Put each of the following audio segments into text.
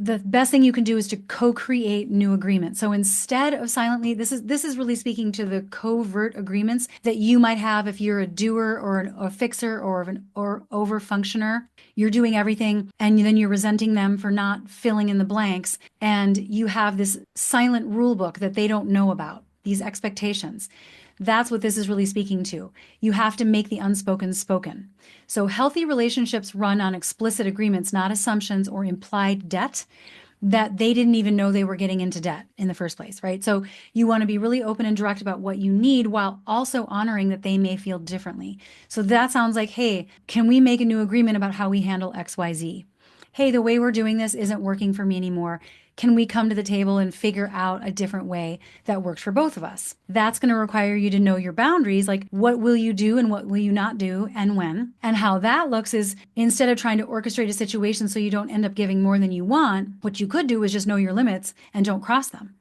the best thing you can do is to co-create new agreements. So instead of silently, this is really speaking to the covert agreements that you might have if you're a doer or a fixer or over functioner. You're doing everything and then you're resenting them for not filling in the blanks. And you have this silent rule book that they don't know about, these expectations. That's what this is really speaking to. You have to make the unspoken spoken. So healthy relationships run on explicit agreements, not assumptions or implied debt that they didn't even know they were getting into debt in the first place, right? So you want to be really open and direct about what you need while also honoring that they may feel differently. So that sounds like, hey, can we make a new agreement about how we handle XYZ? Hey, the way we're doing this isn't working for me anymore. Can we come to the table and figure out a different way that works for both of us? That's going to require you to know your boundaries, like what will you do and what will you not do and when. And how that looks is instead of trying to orchestrate a situation so you don't end up giving more than you want, what you could do is just know your limits and don't cross them.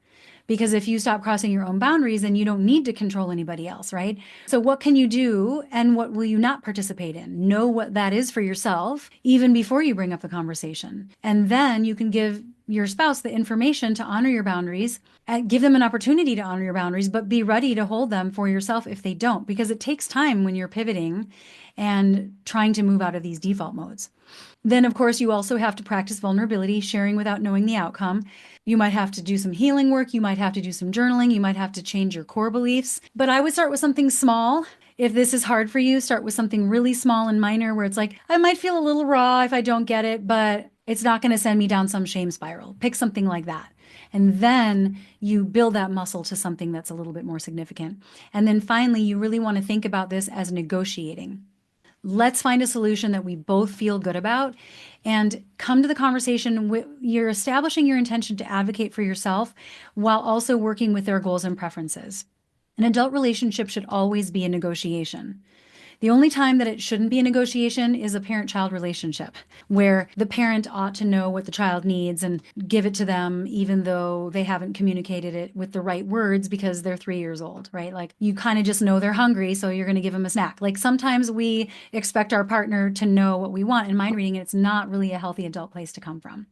Because if you stop crossing your own boundaries, then you don't need to control anybody else, right? So, what can you do and what will you not participate in? Know what that is for yourself, even before you bring up the conversation. And then you can give your spouse the information to honor your boundaries and give them an opportunity to honor your boundaries, but be ready to hold them for yourself if they don't, because it takes time when you're pivoting and trying to move out of these default modes. Then, of course, you also have to practice vulnerability, sharing without knowing the outcome. You might have to do some healing work. You might have to do some journaling. You might have to change your core beliefs. But I would start with something small. If this is hard for you, start with something really small and minor where it's like, I might feel a little raw if I don't get it, but it's not going to send me down some shame spiral. Pick something like that. And then you build that muscle to something that's a little bit more significant. And then finally, you really want to think about this as negotiating. Let's find a solution that we both feel good about and come to the conversation. You're establishing your intention to advocate for yourself while also working with their goals and preferences. An adult relationship should always be a negotiation. The only time that it shouldn't be a negotiation is a parent-child relationship, where the parent ought to know what the child needs and give it to them, even though they haven't communicated it with the right words because they're 3 years old, right? Like you kind of just know they're hungry, so you're going to give them a snack. Like sometimes we expect our partner to know what we want. In mind reading, it's not really a healthy adult place to come from.